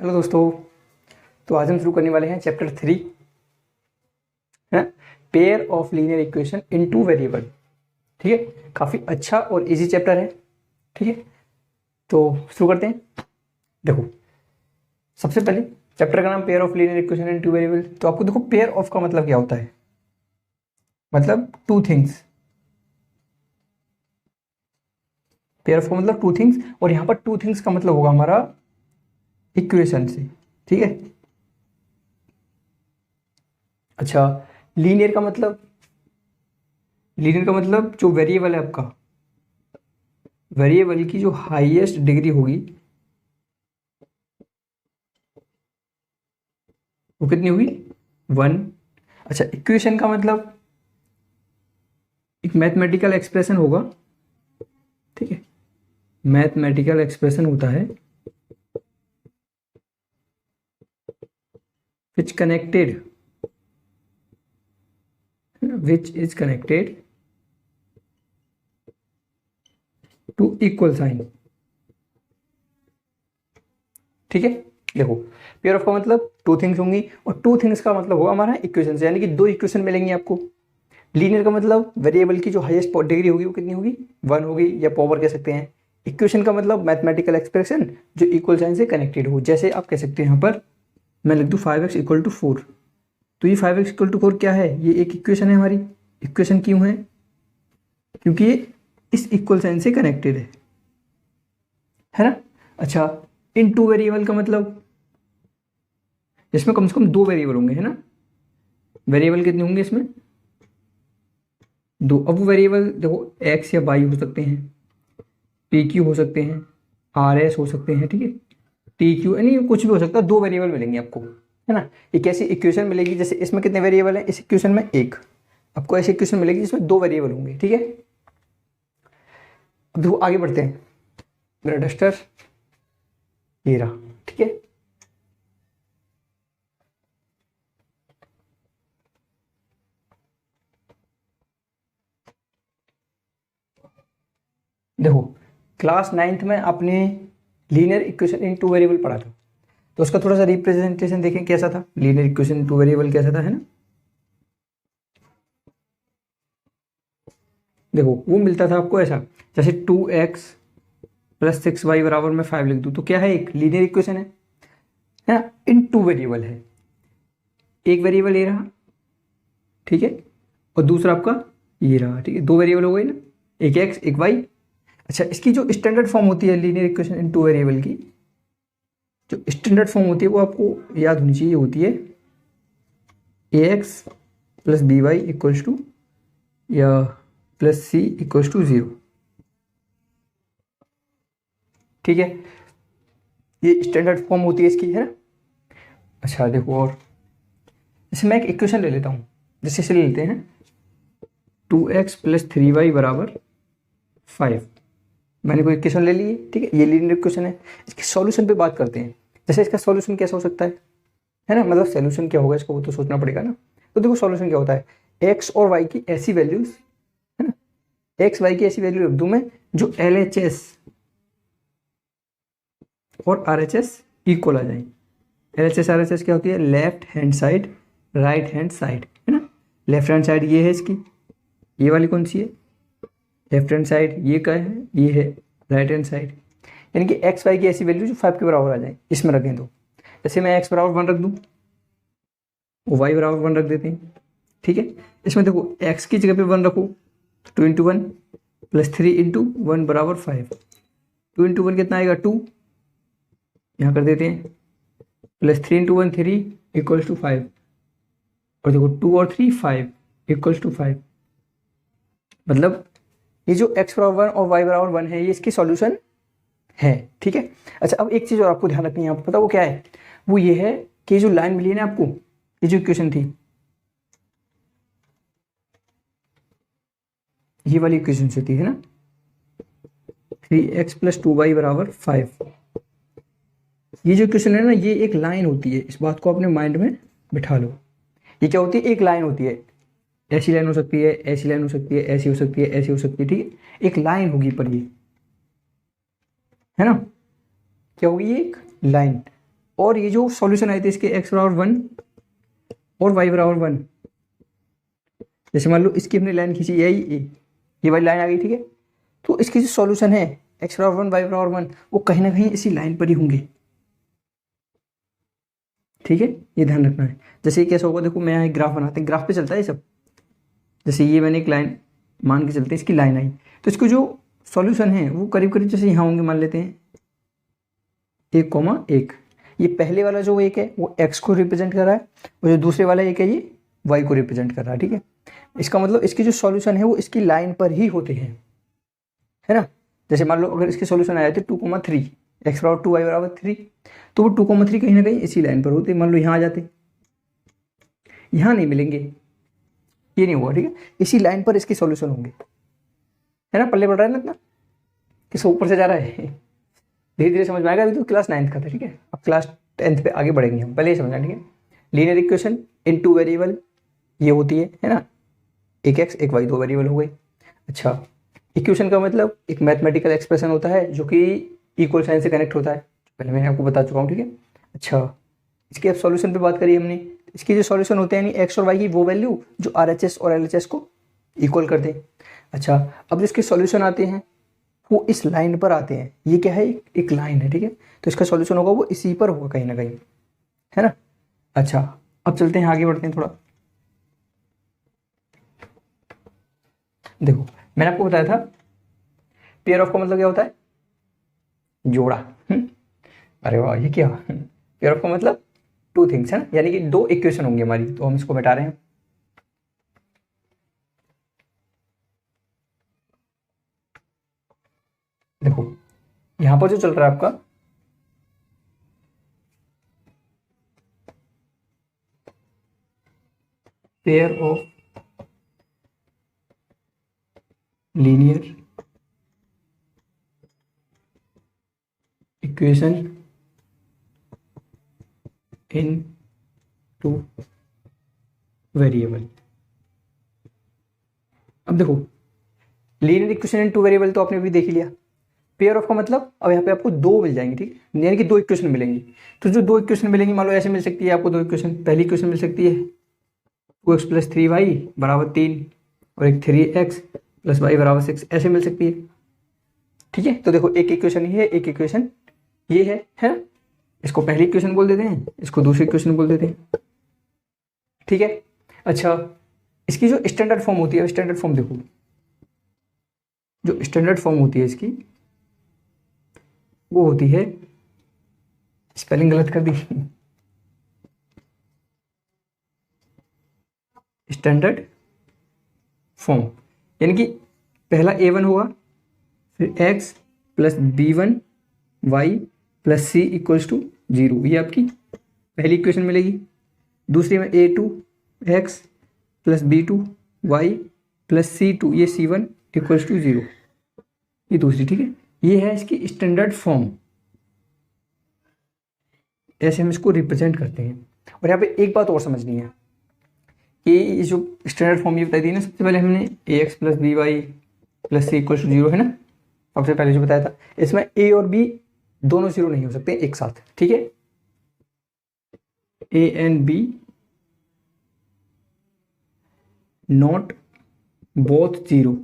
Hello दोस्तों। तो आज हम शुरू करने वाले हैं चैप्टर 3 है, pair of linear equation in two variable. ठीक है, काफ़ी अच्छा और इजी चैप्टर है। ठीक है, तो शुरू करते हैं। देखो, सबसे पहले चैप्टर का नाम pair of linear equation in two variable. तो आपको देखो, पेयर ऑफ का मतलब क्या होता है? मतलब टू थिंग्स। पेयर ऑफ का मतलब टू थिंग्स, और यहाँ पर टू थिंग्स का मतलब होगा हमारा इक्वेशन से। ठीक है, अच्छा, लीनियर का मतलब, लीनियर का मतलब जो वेरिएबल है आपका, वेरिएबल की जो हाईएस्ट डिग्री होगी वो कितनी होगी? 1। अच्छा, इक्वेशन का मतलब एक मैथमेटिकल एक्सप्रेशन होगा। ठीक है, मैथमेटिकल एक्सप्रेशन होता है which is connected to equal sign. ठीक है, देखो, पेयर ऑफ का मतलब टू थिंग्स होंगी, और टू थिंग्स का मतलब होगा हमारा इक्वेशन से, यानी कि दो इक्वेशन मिलेंगी आपको। लीनियर का मतलब वेरिएबल की जो हाईएस्ट डिग्री होगी वो कितनी होगी? 1 होगी, या पावर कह सकते हैं। इक्वेशन का मतलब मैथमेटिकल एक्सप्रेशन जो इक्वल साइन से कनेक्टेड हो। जैसे आप कह सकते हैं यहाँ पर मैं लिख दूँ 5x इक्वल टू 4। तो ये 5x इक्वल टू 4 क्या है? ये एक इक्वेशन है हमारी। इक्वेशन क्यों है? क्योंकि ये इस इक्वल साइन से कनेक्टेड है ना। अच्छा, इन टू वेरिएबल का मतलब इसमें कम से कम दो वेरिएबल होंगे, है ना। वेरिएबल कितने होंगे इसमें? दो। अब वो वेरिएबल देखो, एक्स या वाई हो सकते हैं, पी क्यू हो सकते हैं, आर एस हो सकते हैं। ठीक है, टी क्यू, यानी कुछ भी हो सकता है। दो वेरिएबल मिलेंगे आपको, है ना। एक ऐसी इक्वेशन मिलेगी जैसे इसमें कितने वेरिएबल है, इस इक्वेशन में एक। आपको ऐसी इक्वेशन मिलेगी जिसमें दो वेरिएबल होंगे। ठीक है, अब देखो आगे बढ़ते हैं। मेरा डस्टर ये रहा। ठीक है, देखो, क्लास 9th में आपने linear equation in two variable पढ़ा था, तो उसका थोड़ा सा रिप्रेजेंटेशन देखें कैसा था। Linear equation in two variable कैसा था, है ना। देखो, वो मिलता था आपको ऐसा, जैसे 2x प्लस 6y बराबर मैं 5 लिख दूँ तो क्या है? एक लीनियर इक्वेशन है ना। इन टू वेरिएबल है, एक वेरिएबल ये रहा, ठीक है, और दूसरा आपका ये रहा। ठीक है, दो वेरिएबल हो गए ना, एक x एक y। अच्छा, इसकी जो स्टैंडर्ड फॉर्म होती है linear equation in two variable की, जो स्टैंडर्ड फॉर्म होती है वो आपको याद होनी चाहिए। होती है ax plus B Y equals to या प्लस सी इक्वल्स टू 0। ठीक है, ये स्टैंडर्ड फॉर्म होती है इसकी, है ना। अच्छा देखो, और जैसे मैं एक इक्वेशन ले लेता हूँ, जैसे इसे ले लेते हैं 2x प्लस 3y बराबर 5। मैंने कोई इक्वेशन ले ली है, ठीक है, ये लीनियर इक्वेशन है। इसके सॉल्यूशन पे बात करते हैं। जैसे इसका सॉल्यूशन कैसा हो सकता है ना, मतलब सॉल्यूशन क्या होगा इसको वो तो सोचना पड़ेगा ना। तो देखो, सॉल्यूशन क्या होता है, एक्स और वाई की ऐसी वैल्यूज, है ना, एक्स वाई की ऐसी वैल्यू रख दूं मैं जो LHS और RHS इक्वल आ जाए। LHS RHS क्या होती है? Left hand side, right hand side, है ना। लेफ्ट हैंड साइड ये है इसकी, ये वाली कौन सी है? लेफ्ट हैंड साइड ये क्या है? ये है राइट हैंड साइड। यानी कि एक्स वाई की ऐसी वैल्यू जो 5 के बराबर आ जाए, इसमें रखें। तो जैसे मैं एक्स बराबर 1 रख दूँ, वाई बराबर 1 रख देते हैं। ठीक है, इसमें देखो एक्स की जगह पे 1 रखो, 2 इंटू 1 प्लस 3 इंटू 1 बराबर 5। 2 इंटू 1 कितना आएगा? 2। यहाँ कर देते हैं प्लस 3 इंटू 1 3 इक्वल्स टू 5। और देखो 2 और 3 5 इक्वल्स टू 5। मतलब ये जो x बराबर 1 और y बराबर 1 है, ये इसकी सॉल्यूशन है। ठीक है, अच्छा, अब एक चीज़ और आपको ध्यान रखनी है, आपको पता वो क्या है? वो ये है कि जो लाइन मिली है ना आपको, ये जो इक्वेशन थी, ये वाली इक्वेशन से थी, है ना, 3x प्लस 2y बराबर 5। ये जो इक्वेशन है ना, ये एक लाइन होती है। इस बात को अपने माइंड में बिठा लो। ये क्या होती है? एक लाइन होती है। ऐसी लाइन हो सकती है, ऐसी लाइन हो सकती है, ऐसी हो सकती है, ऐसी हो सकती है। ठीक है, एक लाइन होगी पर ये, है ना, क्या होगी? ये एक लाइन। और ये जो सॉल्यूशन आए थे इसके x बराबर 1 और y बराबर 1, जैसे मान लो इसकी हमने लाइन खींची ये वाली लाइन आ गई, ठीक है। तो इसकी जो सॉल्यूशन है x बराबर 1 y बराबर 1 वो कहीं ना कहीं इसी लाइन पर ही होंगे, ठीक है, ये ध्यान रखना है। जैसे ये कैसा होगा, देखो मैं यहाँ एक ग्राफ बनाते हैं, ग्राफ पे चलता है ये सब। जैसे ये मैंने एक लाइन मान के चलते हैं, इसकी लाइन आई, तो इसको जो सॉल्यूशन है वो करीब करीब जैसे यहाँ होंगे, मान लेते हैं 1,1। ये पहले वाला जो एक है वो x को रिप्रेजेंट कर रहा है, और जो दूसरे वाला एक है ये y को रिप्रेजेंट कर रहा है, ठीक है। इसका मतलब इसकी जो सॉल्यूशन है वो इसकी लाइन पर ही होते हैं, है ना। जैसे मान लो अगर इसके सॉल्यूशन आए थे 2,3, x बराबर 2 y बराबर 3, तो वो 2,3 कहीं ना कहीं इसी लाइन पर होते। मान लो यहाँ आ जाते, यहाँ नहीं मिलेंगे, ये नहीं होगा, ठीक है। इसी लाइन पर इसके सॉल्यूशन होंगे, है ना। पल्ले पड़ रहा है ना इतना, किस ऊपर से जा रहा है, धीरे धीरे समझ में आएगा। अभी तो क्लास 9th का था, ठीक है। अब क्लास 10th पे आगे बढ़ेंगे हम, पहले ये समझना, ठीक है। लीनियर इक्वेशन इन 2 वेरिएबल ये होती है ना, एक x एक y 2 वेरिएबल हो गई। अच्छा, इक्वेशन का मतलब एक मैथमेटिकल एक्सप्रेशन होता है जो कि इक्वल साइन से कनेक्ट होता है, पहले मैंने आपको बता चुका हूँ, ठीक है। अच्छा, इसके अब सॉल्यूशन पे बात करी हमने। इसके जो सॉल्यूशन होते हैं यानी x और y की वो वैल्यू जो RHS और LHS को इक्वल कर दें। अच्छा, अब जिसके सॉल्यूशन आते हैं वो इस लाइन पर आते हैं, ये क्या है, एक लाइन है, ठीक है। तो इसका सॉल्यूशन होगा वो इसी पर होगा कहीं ना कहीं, है ना। अच्छा, अब चलते हैं आगे बढ़ते हैं थोड़ा। देखो मैंने आपको बताया था पेयर ऑफ का मतलब क्या होता है, जोड़ा। अरे वाह, ये क्या, पेयर ऑफ का मतलब 2 थिंग्स है ना, यानी कि 2 इक्वेशन होंगी हमारी, तो हम इसको मिटा रहे हैं। देखो यहां पर जो चल रहा है आपका pair of linear equation in 2 variable. अब देखो लीनियर इक्वेशन इन 2 वेरिएबल तो आपने भी देख ही लिया। पेयर ऑफ का मतलब अब यहाँ पे आपको 2 मिल जाएंगे, ठीक है, यानी कि 2 इक्वेशन मिलेंगी। तो जो 2 इक्वेशन मिलेंगी, मान लो ऐसे मिल सकती है आपको 2 इक्वेशन। पहली इक्वेशन मिल सकती है 2x + 3y बराबर 3, और एक 3x + y बराबर 6, ऐसे मिल सकती है, ठीक है। तो देखो एक इक्वेशन ये है, एक इक्वेशन ये है ना। इसको पहली इक्वेशन बोल देते हैं, इसको दूसरी इक्वेशन बोल देते हैं, ठीक है। अच्छा, इसकी जो स्टैंडर्ड फॉर्म होती है, स्टैंडर्ड फॉर्म देखो, जो स्टैंडर्ड फॉर्म होती है इसकी वो होती है, स्पेलिंग गलत कर दी, स्टैंडर्ड फॉर्म यानी कि पहला a1 होगा, फिर x + b1 y + c = 0, ये आपकी पहली इक्वेशन मिलेगी। दूसरी में a2 x + b2 y + c2, ये c1 = 0, ये दूसरी, ठीक है। ये है इसकी स्टैंडर्ड फॉर्म, ऐसे हम इसको रिप्रेजेंट करते हैं। और यहाँ पे एक बात और समझनी है कि ये जो स्टैंडर्ड फॉर्म ये बताई थी ना, सबसे पहले हमने ax + by + c = 0 है ना, सबसे पहले जो बताया था। इसमें a और b दोनों 0 नहीं हो सकते एक साथ, ठीक है। a and b not both 0,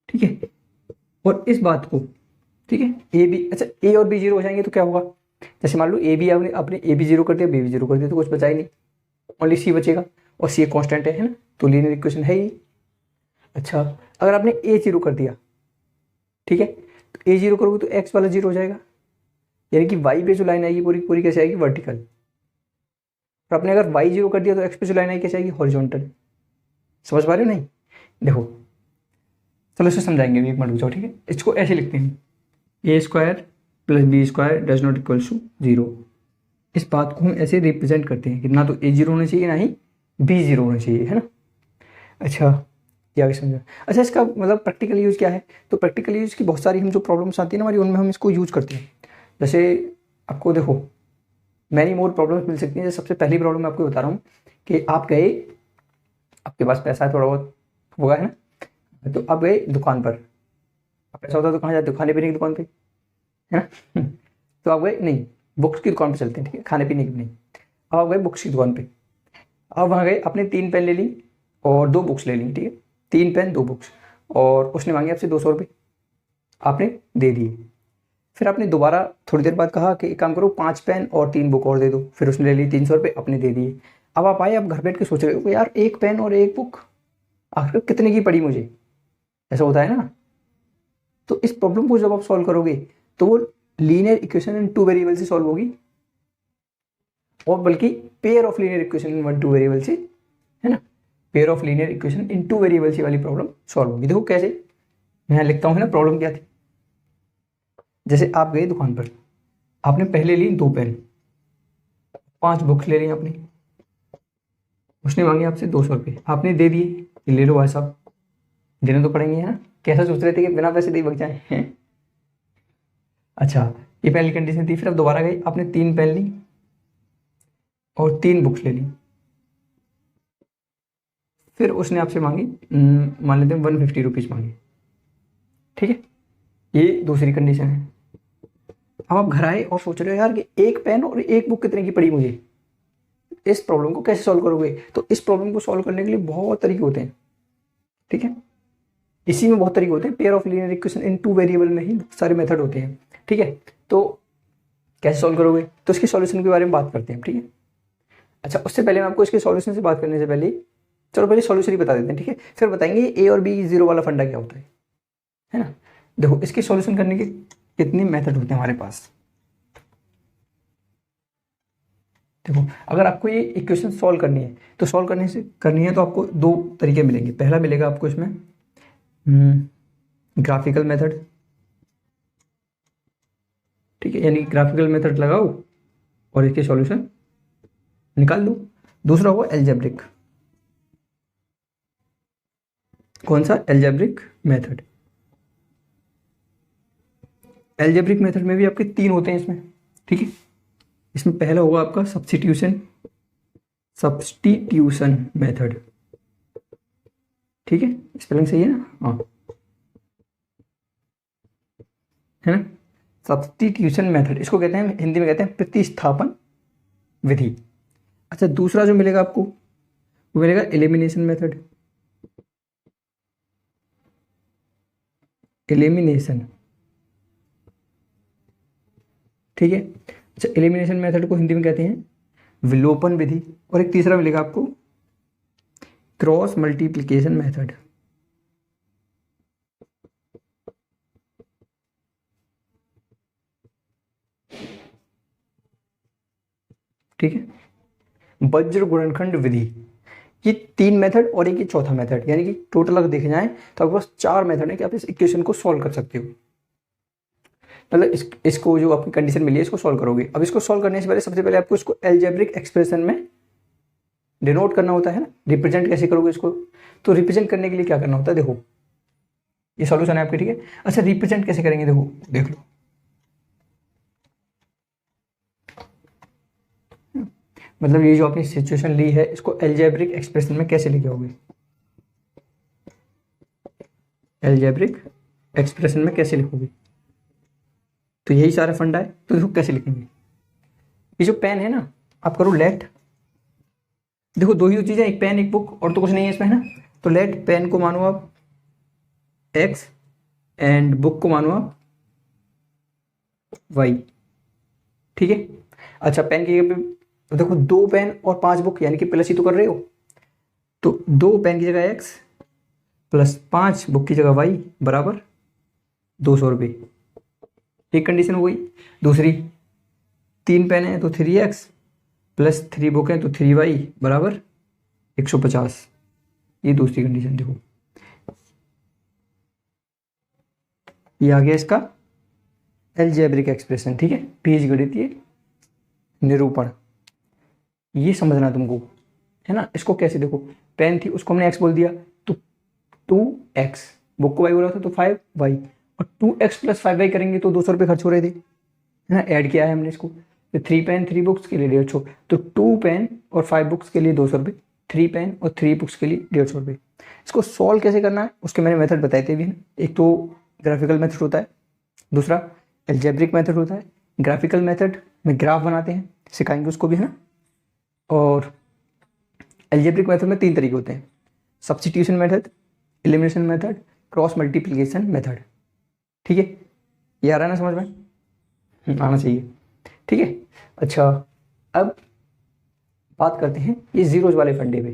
ठीक है। और इस बात को, ठीक है, ए बी, अच्छा ए और बी 0 हो जाएंगे तो क्या होगा, जैसे मान लो ए बी आपने ए बी 0 कर दिया, बी भी 0 कर दिया, तो कुछ बचा ही नहीं, ओनली सी बचेगा, और सी कांस्टेंट है ना, तो लीनियर इक्वेशन है ही। अच्छा, अगर आपने ए 0 कर दिया, ठीक है, तो ए 0 करोगे तो एक्स वाला 0 हो जाएगा, यानी कि वाई पे जो लाइन आएगी पूरी पूरी कैसे आएगी, वर्टिकल। और आपने अगर वाई 0 कर दिया तो एक्स पे जो लाइन आएगी कैसे आएगी, हॉरिजॉन्टल। समझ पा रहे हो नहीं, देखो चलो इसे समझाएंगे, एक मिनट रुक जाओ, ठीक है। इसको ऐसे लिखते हैं, a² + b² does not equal to 0। इस बात को हम ऐसे रिप्रेजेंट करते हैं कि ना तो a 0 होना चाहिए ना ही b 0 होना चाहिए, है ना। अच्छा, ये आगे समझो। अच्छा, इसका मतलब प्रैक्टिकल यूज़ क्या है, तो प्रैक्टिकल यूज़ की बहुत सारी हम जो प्रॉब्लम्स आती है ना हमारी, उनमें हम इसको यूज़ करते हैं। जैसे आपको देखो मैनी मोर प्रॉब्लम्स मिल सकती हैं। जैसे सबसे पहली प्रॉब्लम मैं आपको बता रहा हूँ कि आप गए, आपके पास पैसा है, थोड़ा बहुत होगा, है ना, तो आप गए दुकान पर, अब पैसा होता है तो कहाँ जाते हो, खाने पीने की दुकान पे, है ना। तो आप गए, नहीं बुक्स की दुकान पे चलते हैं, ठीक है, खाने पीने की नहीं। अब आप गए बुक्स की दुकान पे, अब वहाँ गए, आपने 3 पेन ले ली और 2 बुक्स ले ली, ठीक है, 3 पेन 2 बुक्स, और उसने मांगे आपसे 200 रुपये, आपने दे दिए। फिर आपने दोबारा थोड़ी देर बाद कहा कि एक काम करो 5 पेन और 3 बुक और दे दो, फिर उसने ले ली 300 रुपये, अपने दे दिए। अब आप आए, आप घर बैठ के सोच रहे हो यार 1 पेन और 1 बुक आखिर कितने की पड़ी मुझे, ऐसा होता है ना। तो इस प्रॉब्लम को जब आप सॉल्व करोगे तो वो लीनियर इक्वेशन इन 2 वेरिएबल से सॉल्व होगी, और बल्कि pair of linear equation in 1 2 variable से, है ना, pair of linear equation in 2 variable से वाली प्रॉब्लम सॉल्व होगी। देखो कैसे, मैं यहाँ लिखता हूँ ना प्रॉब्लम क्या थी। जैसे आप गए दुकान पर, आपने पहले ली 2 पेन, 5 बुक्स ले ली आपने, उसने मांगे आपसे 200 रुपये, आपने दे दिए, ये ले लो भाई साहब, देने तो पड़ेंगे, है ना। कैसा सोच रहे थे कि बिना पैसे दे बच जाए। अच्छा, ये पहली कंडीशन थी। फिर आप दोबारा गए, आपने 3 पेन ली और 3 बुक्स ले ली, फिर उसने आपसे मांगी मान लेते हैं 150 रुपीज़ मांगे, ठीक है, ये दूसरी कंडीशन है। अब आप घर आए और सोच रहे हो यार कि 1 पेन और 1 बुक कितने की पड़ी मुझे, इस प्रॉब्लम को कैसे सॉल्व करोगे। तो इस प्रॉब्लम को सॉल्व करने के लिए बहुत तरीके होते हैं, ठीक है, इसी में बहुत तरीके होते हैं। Pair of linear equation in 2 variable में ही बहुत सारे मेथड होते हैं, ठीक है। तो कैसे सॉल्व करोगे, तो इसके सॉल्यूशन के बारे में बात करते हैं, ठीक है। अच्छा, उससे पहले मैं आपको इसके सॉल्यूशन से बात करने से पहले, चलो पहले सॉल्यूशन ही बता देते हैं, ठीक है, फिर बताएंगे ए और बी जीरो वाला फंडा क्या होता है ना। देखो इसके सॉल्यूशन करने के कितने मेथड होते हैं हमारे पास। देखो अगर आपको ये इक्वेशन सॉल्व करनी है, तो सॉल्व करनी है तो आपको 2 तरीके मिलेंगे। पहला मिलेगा आपको इसमें ग्राफिकल मेथड, ठीक है, यानी ग्राफिकल मेथड लगाओ और इसके सॉल्यूशन निकाल दो। दूसरा होगा एल्जेब्रिक, कौन सा, एल्जेब्रिक मेथड। एल्जेब्रिक मेथड में भी आपके 3 होते हैं इसमें, ठीक है। इसमें पहला होगा आपका सब्स्टिट्यूशन मेथड, ठीक है, स्पेलिंग सही है ना, हाँ, है ना। सब्स्टिट्यूशन मेथड, इसको कहते हैं हिंदी में कहते हैं प्रतिस्थापन विधि। अच्छा, दूसरा जो मिलेगा आपको वो मिलेगा एलिमिनेशन मेथड, एलिमिनेशन, ठीक है। अच्छा, एलिमिनेशन मेथड को हिंदी में कहते हैं विलोपन विधि। और एक तीसरा मिलेगा आपको क्रॉस मल्टीप्लिकेशन मेथड, ठीक है, वज्र गुणनखंड विधि। ये 3 मेथड और एक ये चौथा मेथड, यानी कि टोटल अगर देखे जाए तो आपके पास 4 मेथड है कि आप इस इक्वेशन को सॉल्व कर सकते हो। मतलब इसको जो आपकी कंडीशन मिली है इसको सॉल्व करोगे। अब इसको सॉल्व करने से पहले सबसे पहले आपको इसको एल्जेब्रिक एक्सप्रेशन में डिनोट करना होता है ना। रिप्रेजेंट कैसे करोगे इसको, तो रिप्रेजेंट करने के लिए क्या करना होता है, देखो ये सॉल्यूशन है आपके, ठीक है। अच्छा, रिप्रेजेंट कैसे करेंगे, देखो देख लो, मतलब ये जो आपने सिचुएशन ली है इसको एल्जेब्रिक एक्सप्रेशन में कैसे लिखे होगे, एल्जेब्रिक एक्सप्रेशन में कैसे लिखोगे, तो यही सारा फंडा है। तो देखो कैसे लिखेंगे, ये जो पेन है ना, आप करो लेट, देखो 2 ही तो चीजें, एक पेन एक बुक, और तो कुछ नहीं है इसमें, है ना। तो लेट पेन को मानो आप x एंड बुक को मानो आप y, ठीक है। अच्छा, पेन की जगह पे तो देखो 2 पेन और 5 बुक, यानी कि प्लस ही तो कर रहे हो, तो 2 पेन की जगह x प्लस 5 बुक की जगह y बराबर 200 रुपये, एक कंडीशन हो गई। दूसरी, 3 पेन है तो 3x प्लस 3 बुक है तो 3y बराबर 150, ये दूसरी कंडीशन। देखो ये आ गया इसका एल्जेब्रिक एक्सप्रेशन, ठीक है, बीजगणितीय निरूपण। ये समझना तुमको, है ना। इसको कैसे, देखो पेन थी उसको हमने x बोल दिया तो 2x, बुक को y बोला था तो 5y, और 2x प्लस 5y करेंगे तो 200 रुपये खर्च हो रहे थे, है ना, ऐड किया है हमने इसको। तो 3 पेन 3 बुक्स के लिए 150, तो 2 पेन और 5 बुक्स के लिए 200 रुपये, 3 पेन और 3 बुक्स के लिए 150 रुपये। इसको सॉल्व कैसे करना है उसके मैंने मेथड बताए थे भी, एक तो ग्राफिकल मेथड होता है, दूसरा एल्जेब्रिक मेथड होता है, ग्राफिकल मेथड में ग्राफ बनाते हैं, सिखाएंगे उसको भी, है ना। और एल्जेब्रिक मेथड में 3 तरीके होते हैं, substitution method, elimination method, cross multiplication method. ठीक है, ये आ रहा है ना समझ में? आना चाहिए। ठीक है, अच्छा अब बात करते हैं ये जीरोज वाले फंडे पे,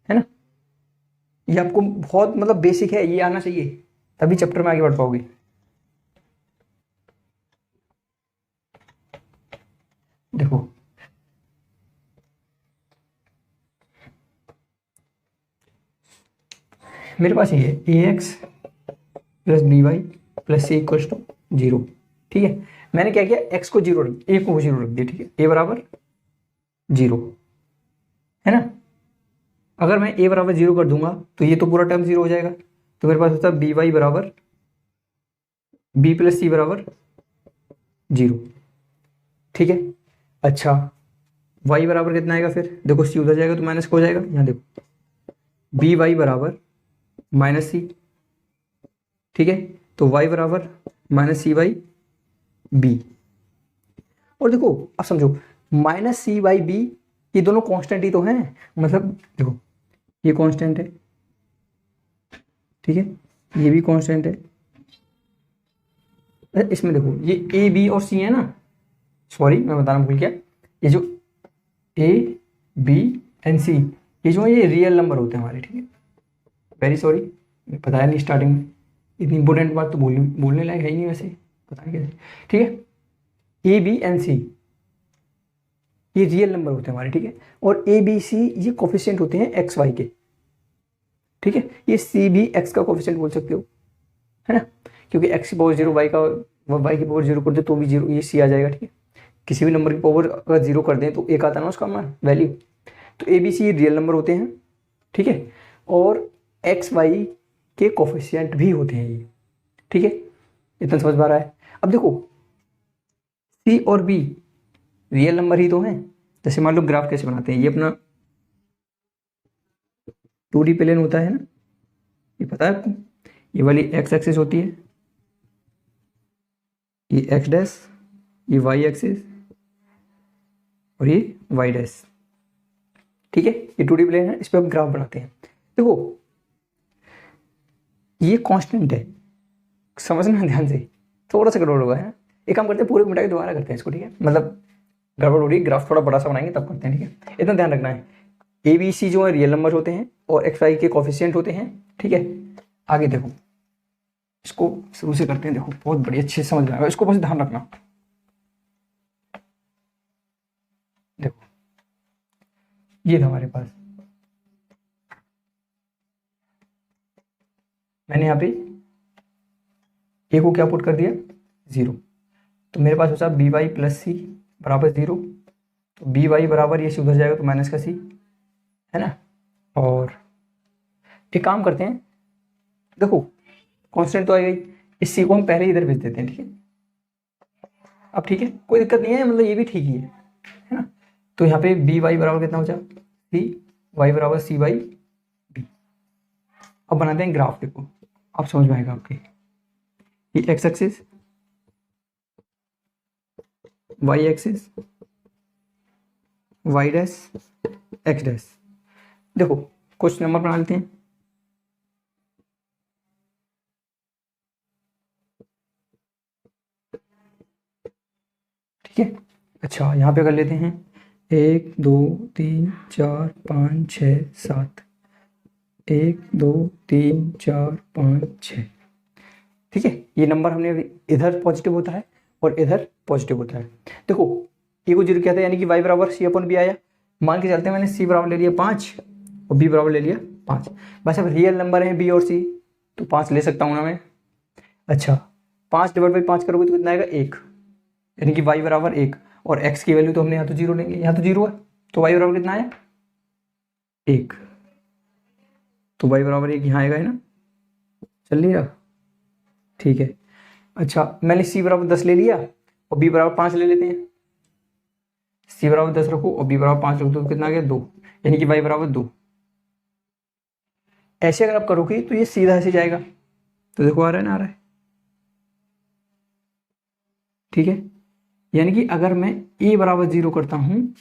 है ना। ये आपको बहुत मतलब बेसिक है, ये आना चाहिए, तभी चैप्टर में आगे बढ़ पाओगे। देखो मेरे पास ये है A X plus B Y plus C equals to 0। ठीक है, मैंने क्या किया, एक्स को 0 रख, ए को 0 रख दिया। ठीक है, ए बराबर 0, है ना। अगर मैं ए बराबर 0 कर दूंगा तो ये तो पूरा टर्म 0 हो जाएगा, तो मेरे पास होता है बी वाई बराबर बी प्लस सी बराबर 0। ठीक है, अच्छा y बराबर कितना आएगा फिर, देखो सी उधर जाएगा तो माइनस हो जाएगा, यहाँ देखो बी वाई बराबर माइनस सी। ठीक है, तो y बराबर माइनस सी बाई बी। और देखो अब समझो, माइनस सी बाई बी ये दोनों कांस्टेंट ही तो हैं, मतलब देखो ये कांस्टेंट है, ठीक है, ये भी कांस्टेंट है। इसमें देखो ये ए बी और सी है ना, सॉरी मैं बताना भूल गया, ये जो ए बी एंड सी ये जो है ये रियल नंबर होते हैं हमारे। ठीक है, वेरी सॉरी, बताया नहीं स्टार्टिंग में, इतनी इंपॉर्टेंट बात तो बोलने लायक है ही नहीं वैसे, पता नहीं कैसे। ठीक है, ए बी एंड सी ये रियल नंबर होते हैं हमारे। ठीक है, और ए बी सी ये कोफिशिएंट होते हैं एक्स वाई के। ठीक है, ये सी भी एक्स का कोफिशिएंट बोल सकते हो, है ना, क्योंकि एक्स की पावर 0 वाई का वाई की पावर 0 कर दे तो भी 0 ये सी आ जाएगा। ठीक है, किसी भी नंबर की पावर अगर 0 कर दें तो एक आता है ना उसका मान वैल्यू, तो A B C real number होते हैं। ठीक है, और एक्स वाई के कोफिशिएंट भी होते हैं ये। ठीक है, इतना समझ में आ रहा है। अब देखो सी और बी रियल नंबर ही तो हैं। जैसे मान लो ग्राफ कैसे बनाते हैं, ये अपना 2D प्लेन होता है ना, ये पता है आपको, ये वाली एक्स एक्सिस होती है, ये एक्स डैश, ये वाई एक्सिस और ये वाई डैश। ठीक है, ये 2D प्लेन है, इस पर हम ग्राफ बनाते हैं। देखो ये कांस्टेंट है, समझना ध्यान से, थोड़ा सा गड़बड़ होगा है ना। एक काम करते हैं, पूरे को मिटा के दोबारा करते हैं इसको। ठीक है, मतलब गड़बड़ हो रही है, ग्राफ थोड़ा बड़ा सा बनाएंगे तब करते हैं। ठीक है, इतना ध्यान रखना है, ए बी सी जो है रियल नंबर होते हैं और एक्स वाई के कोफिशिएंट होते हैं। ठीक है, आगे देखो इसको शुरू से करते हैं, देखो बहुत बढ़िया अच्छे से समझ में आएगा, इसको बस ध्यान रखना। देखो ये था हमारे पास, मैंने यहाँ पे ए को क्या पुट कर दिया 0, तो मेरे पास होता है बी वाई प्लस सी बराबर 0, तो बी वाई बराबर ये उधर जाएगा तो माइनस का सी, है ना। और एक काम करते हैं, देखो कांस्टेंट तो आ गई, इस सी को हम पहले इधर भेज देते हैं। ठीक है, अब ठीक है कोई दिक्कत नहीं है, मतलब ये भी ठीक ही है ना। तो यहाँ पे बी वाई बराबर कितना हो जाए सी वाई बराबर सी बाई बी। अब बनाते हैं ग्राफ, देखो अब समझ में आएगा आपके, ये X axis Y axis Y dash X dash. देखो कुछ नंबर बना लेते हैं, ठीक है। अच्छा यहाँ पे कर लेते हैं 1 2 3 4 5 6 7, 1 2 3 4 5 6। ठीक है, ये नंबर हमने इधर पॉजिटिव होता है और इधर पॉजिटिव होता है। देखो ए को 0 किया था, यानी कि वाई बराबर सी अपन बी आया। मान के चलते हैं मैंने सी बराबर ले लिया 5 और बी बराबर ले लिया 5। बस अब रियल नंबर है बी और सी, तो 5 ले सकता हूँ ना मैं। अच्छा 5 डिवाइड बाई 5 करोगे तो कितना आएगा 1, यानी कि y बराबर 1, और x की वैल्यू तो हमने यहाँ तो 0 लेंगे, यहाँ तो 0 है, तो y बराबर कितना आया 1, तो y बराबर 1 यहाँ आएगा, है ना। चल नहीं रहा, ठीक है। अच्छा मैंने c बराबर 10 ले लिया और b बराबर 5 ले लेते हैं। c बराबर 10 रखो और b बराबर 5 रखो तो कितना आ गया 2, यानी कि y बराबर 2। ऐसे अगर आप करोगे तो ये सीधा ऐसे जाएगा, तो देखो आ रहा है ना, आ रहा है, ठीक है। यानी कि अगर मैं a बराबर 0 करता हूँ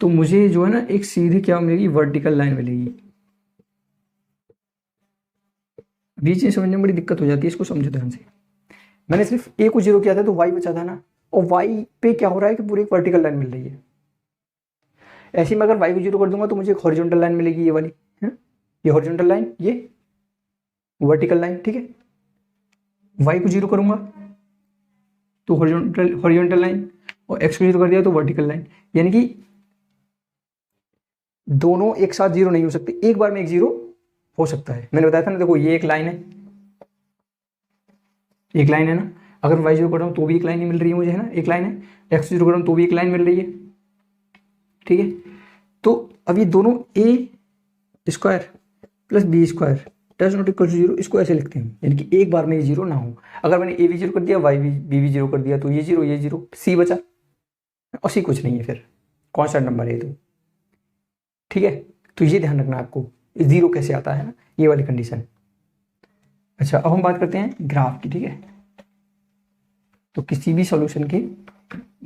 तो मुझे जो है ना एक सीधी क्या मिलेगी, वर्टिकल लाइन मिलेगी। ये चीज़ समझने में बड़ी दिक्कत हो जाती है, इसको समझो ध्यान से। मैंने सिर्फ a को 0 किया था तो y बचा था ना, और y पे क्या हो रहा है कि पूरी एक वर्टिकल लाइन मिल रही है। ऐसे ही मैं अगर y को 0 कर दूंगा तो मुझे एक हॉरिजॉन्टल लाइन मिलेगी, ये वाली है, ये हॉरिजॉन्टल लाइन, ये वर्टिकल लाइन, ठीक है। y को 0 करूंगा तो हॉरिजॉन्टल लाइन, और x को 0 कर दिया तो वर्टिकल लाइन। यानी कि दोनों एक साथ 0 नहीं हो सकते, एक बार में एक 0 हो सकता है। मैंने बताया था ना, देखो ये एक लाइन है, एक लाइन है ना, अगर y 0 कर रहा हूँ तो भी एक लाइन ही मिल रही है मुझे, है ना, एक लाइन है। x 0 कर रहा हूँ तो भी एक लाइन मिल रही है, ठीक है। तो अब ये दोनों a square plus B square does not equal to 0, इसको ऐसे लिखते हैं, यानी कि एक बार में ये 0 ना हो। अगर मैंने a भी 0 कर दिया, y भी b भी 0 कर दिया तो ये 0 c बचा, और c कुछ नहीं है, फिर कॉन्स्टेंट नंबर है तो, ठीक है। तो ये ध्यान रखना आपको, 0 कैसे आता है ना, ये वाली कंडीशन। अच्छा, अब हम बात करते हैं ग्राफ की, ठीक है। तो किसी भी सॉल्यूशन के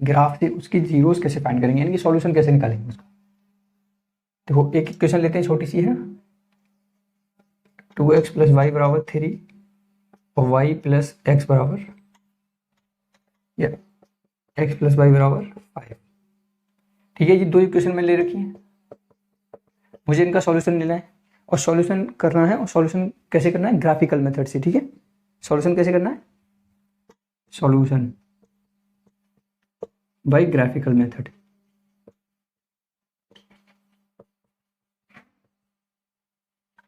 ग्राफ से उसकी जीरोस कैसे फाइंड करेंगे, यानी कि सॉल्यूशन कैसे निकालेंगे उसका। देखो एक इक्वेशन लेते हैं, छोटी सी है, 2x प्लस वाई बराबर 3 और y प्लस एक्स बराबर, या x प्लस वाई बराबर 5, ठीक है। ये दो इक्वेशन मैंने ले रखी है, मुझे इनका सॉल्यूशन लेना है और सॉल्यूशन करना है। और सॉल्यूशन कैसे करना है, ग्राफिकल मेथड से, ठीक है। सॉल्यूशन कैसे करना है, सॉल्यूशन बाय ग्राफिकल मेथड,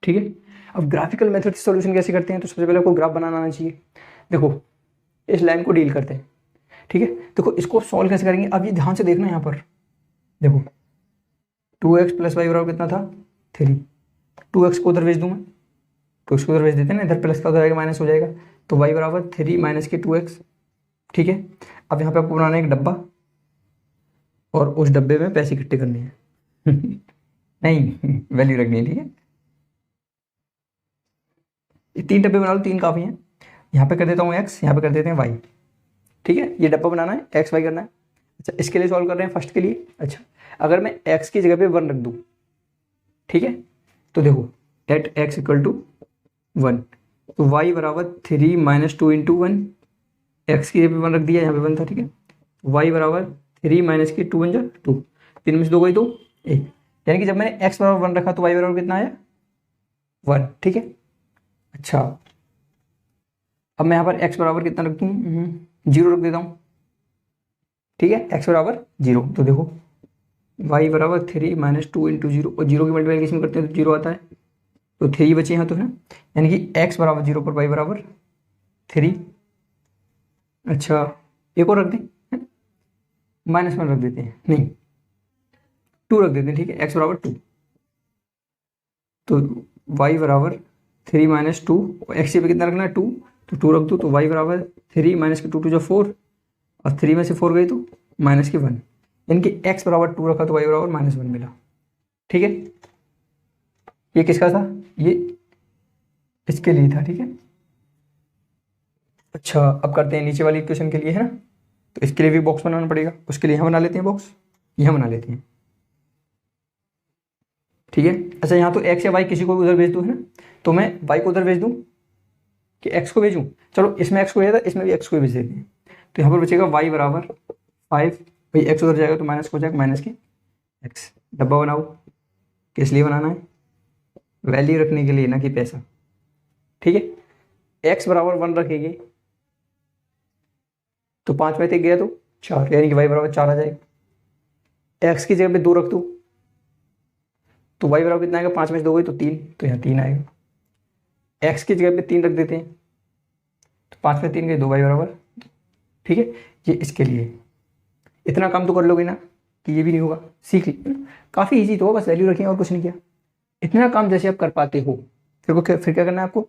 ठीक है। अब ग्राफिकल मेथड से सॉल्यूशन कैसे करते हैं, तो सबसे पहले आपको ग्राफ बनाना आना चाहिए। देखो इस लाइन को डील करते हैं, ठीक है। देखो इसको सॉल्व कैसे करेंगे, अब ये ध्यान से देखना, यहाँ पर देखो 2x प्लस वाई बराबर कितना था, 3। 2x को उधर भेज दूँ मैं, तो उसको उधर भेज देते हैं ना, इधर प्लस का उधर आएगा माइनस हो जाएगा, तो y बराबर 3 माइनस के 2x, ठीक है। अब यहाँ पे आपको बनाना है एक डब्बा, और उस डब्बे में पैसे इकट्ठे करने हैं नहीं, वैल्यू रखनी है, ठीक है। ये 3 डब्बे बना लो, 3 काफ़ी हैं। यहाँ पे कर देता हूँ x, यहाँ पे कर देते हैं y, ठीक है। ये डब्बा बनाना है, x y करना है। अच्छा, इसके लिए सॉल्व कर रहे हैं फर्स्ट के लिए। अच्छा, अगर मैं x की जगह पे 1 रख दूँ, ठीक है, तो देखो लेट x इक्वल टू 1, तो y बराबर 3 माइनस 2 इंटू 1, एक्स की जगह पे 1 रख दिया, यहाँ पे 1 था, ठीक है। y बराबर 3 माइनस के 2 1 जा 2, 3 में से 2 गई तो 1, यानी कि जब मैंने x बराबर 1 रखा तो y बराबर कितना आया, 1, ठीक है। अच्छा, अब मैं यहाँ पर x बराबर कितना रख दूँ, 0 रख देता हूँ, ठीक है। x बराबर 0, तो देखो y बराबर 3 माइनस 2 इंटू 0, और 0 की मल्टीप्लिकेशन करते हैं तो 0 आता है, तो 3 बचे यहाँ तो, है ना। यानी कि x बराबर 0 पर y बराबर 3। अच्छा, एक और रख दें, -1 रख देते हैं, नहीं 2 रख देते हैं, ठीक है। x बराबर 2, तो y बराबर 3 माइनस 2, एक्स पे कितना रखना है 2, तो 2 रख दो, तो y बराबर 3 माइनस के 2 2 जो 4, और 3 में से 4 गई तो माइनस के 1, यानी कि x बराबर 2 रखा तो y बराबर -1 मिला, ठीक है। ये किसका था, ये इसके लिए था, ठीक है। अच्छा, अब करते हैं नीचे वाली इक्वेशन के लिए, है ना। तो इसके लिए भी बॉक्स बनाना पड़ेगा, उसके लिए यहाँ बना लेते हैं बॉक्स, यहाँ बना लेते हैं, ठीक है। अच्छा, यहाँ तो x या y किसी को भी उधर भेज दूँ, है ना। तो मैं y को उधर भेज दूँ कि x को भेजूँ, चलो इसमें x को भेजा था, इसमें भी x को भेज देते हैं। तो यहाँ पर बचेगा y बराबर 5, भाई x उधर जाएगा तो माइनस हो जाएगा, माइनस के x। डब्बा बनाओ, किस लिए बनाना है, वैल्यू रखने के लिए, ना कि पैसा, ठीक है। x बराबर 1 रखेंगे तो 5 में से गया तो 4, यानी कि y बराबर 4 आ जाएगा। x की जगह पे 2 रख दो तो y बराबर कितना आएगा, 5 में से 2 गई तो 3, तो यहाँ 3 आएगा। x की जगह पे 3 रख देते हैं, तो 5 में 3 गए 2, y बराबर, ठीक है। ये इसके लिए इतना काम तो कर लोगे ना कि ये भी नहीं होगा, सीख ली, काफ़ी ईजी तो हो, बस वैल्यू रखें और कुछ नहीं किया। इतना काम जैसे आप कर पाते हो, फिर क्या करना है आपको,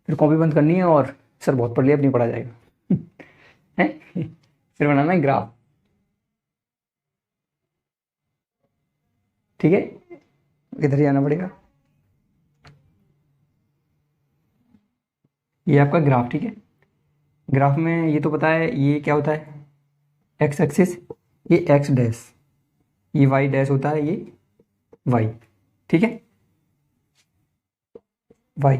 फिर कॉपी बंद करनी है और सर बहुत पढ़ लिया अब नहीं पढ़ा जाएगा है, फिर बनाना है ग्राफ, ठीक है। इधर ही आना पड़ेगा, ये आपका ग्राफ, ठीक है। ग्राफ में ये तो पता है ये क्या होता है, एक्स एक्सिस, ये एक्स डैश, ये वाई डैश होता है, ये वाई, ठीक है, वाई,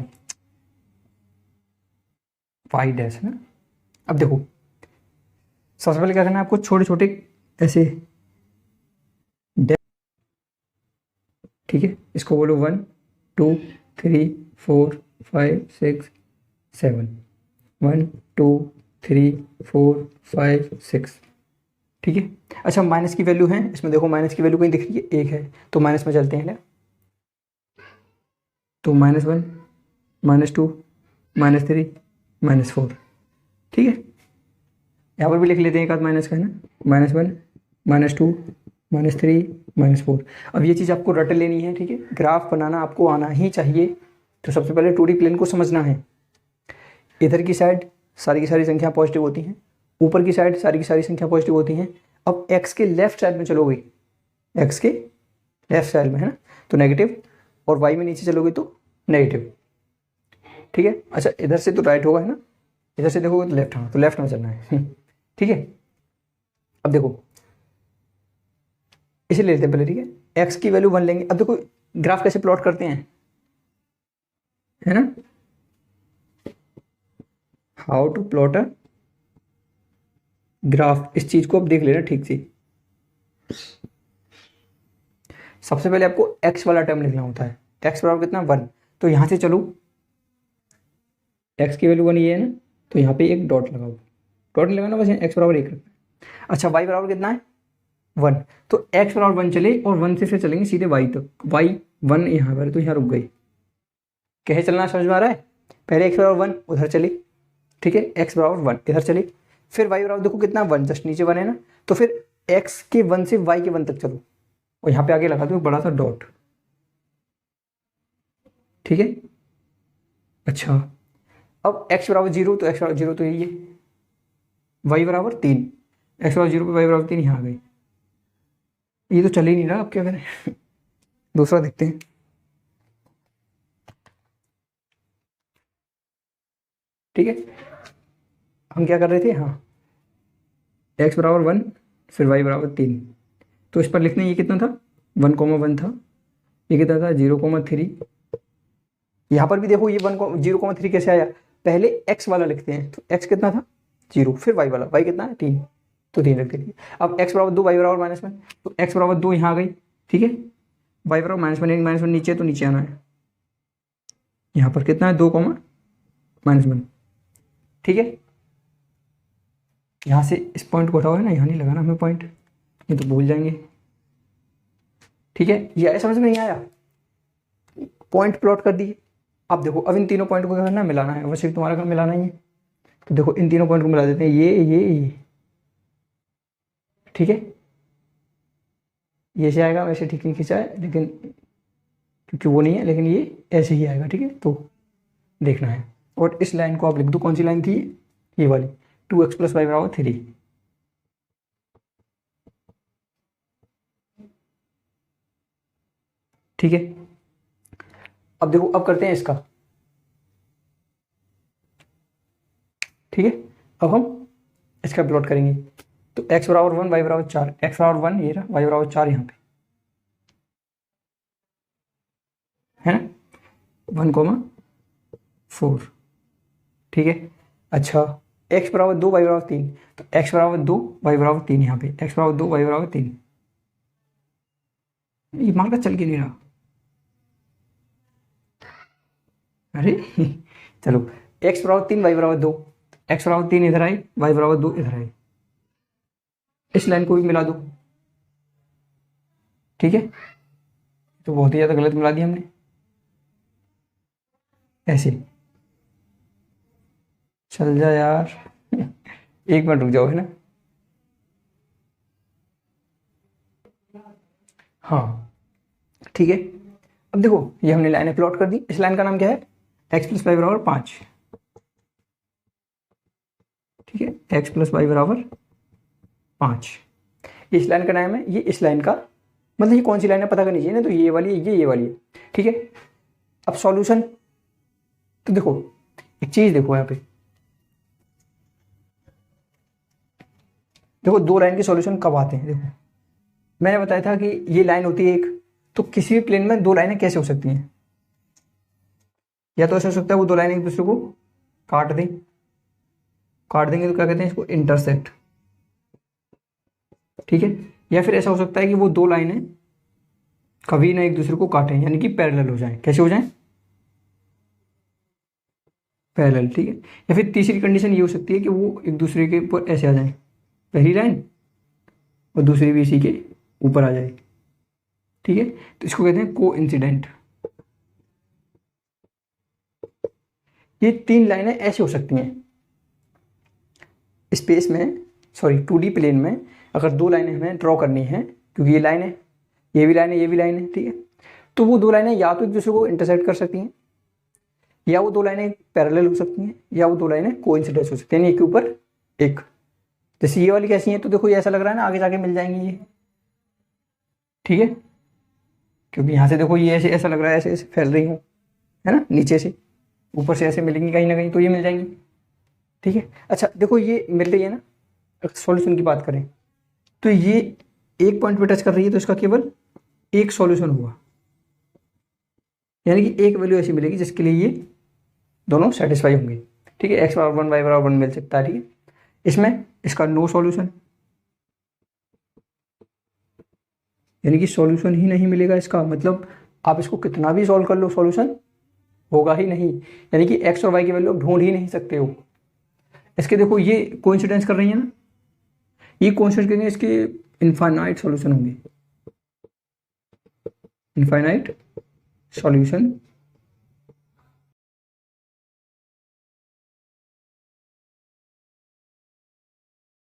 वाई डैश है ना। अब देखो सबसे पहले क्या करना है आपको, छोटे छोटे ऐसे डैश, ठीक है, इसको बोलो 1 2 3 4 5 6 7, 1 2 3 4 5 6, ठीक है। अच्छा माइनस की वैल्यू है इसमें, देखो माइनस की वैल्यू कहीं दिख रही है, एक है, तो माइनस में चलते हैं ना, तो -1 -2 -3 -4, ठीक है। यहाँ पर भी लिख लेते हैं एक आध माइनस का है ना, -1 -2 -3 -4। अब ये चीज़ आपको रट लेनी है, ठीक है, ग्राफ बनाना आपको आना ही चाहिए। तो सबसे पहले 2D प्लेन को समझना है, इधर की साइड सारी की सारी संख्या पॉजिटिव होती हैं, ऊपर की साइड सारी की सारी संख्या पॉजिटिव होती हैं। अब एक्स के लेफ्ट साइड में चलोगे, एक्स के लेफ्ट साइड में है ना, तो नेगेटिव, और वाई में नीचे चलोगे तो नेगेटिव, ठीक है। अच्छा इधर से तो राइट होगा है ना, इधर से देखोगे तो लेफ्ट, हाँ तो लेफ्ट में चलना है ठीक है। अब देखो इसे ले लेते हैं पहले, ठीक है, एक्स की वैल्यू 1 लेंगे। अब देखो ग्राफ कैसे प्लॉट करते हैं, है ना, how to plot a graph, इस चीज को अब देख लेना ठीक से। सबसे पहले आपको एक्स वाला टर्म लिखना होता है, एक्स बराबर कितना 1, तो यहां से चलो, एक्स की वैल्यू 1 ये है ना, तो यहाँ पे एक डॉट लगाओ, डॉट नहीं लगाना, बस एक्स बराबर 1 रखना। अच्छा वाई बराबर कितना है 1, तो एक्स बराबर 1 चले और 1 से फिर चलेंगे सीधे वाई तक, वाई 1 यहाँ पर, तो यहाँ रुक गई, कैसे चलना समझ में आ रहा है। पहले एक्स बराबर 1 उधर चली, ठीक है, एक्स बराबर 1 इधर चली, फिर वाई बराबर देखो कितना 1 जस्ट नीचे 1 है ना, तो फिर एक्स के 1 से वाई के 1 तक चलो, और यहाँ पे आगे लगा दो बड़ा सा डॉट, ठीक है। अच्छा अब x बराबर 0, तो x बराबर 0 तो यही है, y बराबर 3, x बराबर 0 पे y बराबर 3 यहाँ आ गई, ये तो चल ही नहीं रहा, अब क्या करें दूसरा देखते हैं, ठीक है। हम क्या कर रहे थे, हाँ x बराबर 1 फिर y बराबर 3, तो इस पर लिखना ये कितना था 1,1 था, ये कितना था 0,3, यहाँ पर भी देखो ये 0,3 कैसे आया, पहले x वाला लिखते हैं, तो x कितना था 0, फिर y वाला, y कितना है 3, तो 3 रख देंगे। अब x बराबर 2 y बराबर -1, तो x बराबर 2 यहाँ आ गई, ठीक है, y बराबर -1 -1 नीचे, तो नीचे आना है, यहाँ पर कितना है 2, -1, ठीक है। यहाँ से इस पॉइंट को उठाओ है ना, यहाँ नहीं लगाना हमें पॉइंट, ये तो भूल जाएंगे, ठीक है। ये आया समझ में, नहीं आया, पॉइंट प्लॉट कर दिए। अब देखो अब इन तीनों पॉइंट को क्या करना है, मिलाना है, वैसे तुम्हारा काम मिलाना ही है, तो देखो इन तीनों पॉइंट को मिला देते हैं, ये, ठीक है, ये से आएगा, वैसे ठीक नहीं खींचा है लेकिन क्योंकि वो नहीं है, लेकिन ये ऐसे ही आएगा, ठीक है, तो देखना है। और इस लाइन को आप लिख दो, कौन सी लाइन थी ये वाली, 2x + y = 3, ठीक है। अब देखो अब करते हैं इसका, ठीक है, अब हम इसका प्लॉट करेंगे, तो x बराबर 1 y बराबर 4, x बराबर 1 ये रहा, y बराबर 4 यहाँ पे है ना, 1,4, ठीक है। अच्छा x बराबर 2 y बराबर 3, तो x बराबर 2 y बराबर 3 यहाँ पे, x बराबर 2 y बराबर 3, ये मार्का चल के नहीं रहा, अरे चलो x बराबर 3 y बराबर 2, x बराबर 3 इधर आई, y बराबर 2 इधर आई, इस लाइन को भी मिला दो, ठीक है, तो बहुत ही ज़्यादा गलत मिला दिया हमने, ऐसे चल जा यार 1 मिनट रुक जाओ है ना, हाँ ठीक है। अब देखो ये हमने लाइनें प्लॉट कर दी, इस लाइन का नाम क्या है, x + y = 5, ठीक है, x + y = 5, इस लाइन का नाम है, ये इस लाइन का मतलब ये कौन सी लाइन है पता करनी चाहिए ना, तो ये वाली है, ये वाली है, ठीक है। अब सॉल्यूशन, तो देखो एक चीज देखो यहाँ पे, देखो दो लाइन के सॉल्यूशन कब आते हैं, देखो मैंने बताया था कि ये लाइन होती है एक, तो किसी भी प्लेन में दो लाइनें कैसे हो सकती हैं, या तो ऐसा हो सकता है वो दो लाइनें एक दूसरे को काट दें, काट देंगे तो क्या कहते हैं इसको, इंटरसेक्ट, ठीक है। या फिर ऐसा हो सकता है कि वो दो लाइनें कभी ना एक दूसरे को काटें, यानी कि पैरेलल हो जाएं, कैसे हो जाएं, पैरेलल, ठीक है। या फिर तीसरी कंडीशन ये हो सकती है कि वो एक दूसरे के ऊपर ऐसे आ जाएं, पहली लाइन और दूसरी भी इसी के ऊपर आ जाए, ठीक है। तो इसको कहते हैं को इंसिडेंट। ये तीन लाइनें ऐसी हो सकती हैं स्पेस में, सॉरी 2D प्लेन में, अगर दो लाइनें हमें ड्रॉ करनी है, क्योंकि ये लाइन है, ये भी लाइन है, ये भी लाइन है, ठीक है। तो वो दो लाइनें या तो एक दूसरे को इंटरसेक्ट कर सकती हैं, या वो दो लाइनें पैरेलल हो सकती हैं, या वो दो लाइनें कोइंसिडेंस हो सकती हैं, यानी एक के ऊपर एक। जैसे ये वाली कैसी है, तो देखो ये ऐसा लग रहा है ना आगे जाके मिल जाएंगी ये, ठीक है, क्योंकि यहाँ से देखो ये ऐसे ऐसा लग रहा है, ऐसे ऐसे फैल रही हूँ, है ना, नीचे से ऊपर से ऐसे मिलेंगी कहीं ना कहीं, तो ये मिल जाएंगी, ठीक है। अच्छा देखो ये मिल रही है ना, अगर सॉल्यूशन की बात करें तो ये एक पॉइंट पे टच कर रही है, तो इसका केवल एक सॉल्यूशन होगा, यानी कि एक वैल्यू ऐसी मिलेगी जिसके लिए ये दोनों सेटिस्फाई होंगे, ठीक है। एक्स बराबर 1 वाई बराबर 1 मिल सकता है, ठीक है। इसमें इसका नो सॉल्यूशन, यानी कि सॉल्यूशन ही नहीं मिलेगा इसका, मतलब आप इसको कितना भी सॉल्व कर लो सॉल्यूशन होगा ही नहीं, यानी कि एक्स और वाई की वैल्यू आप ढूंढ ही नहीं सकते हो। इसके देखो ये कोइंसिडेंस कर रही है ना, ये कोइंसिडेंस करेंगे, इसके इनफाइनाइट सॉल्यूशन होंगे, इनफाइनाइट सॉल्यूशन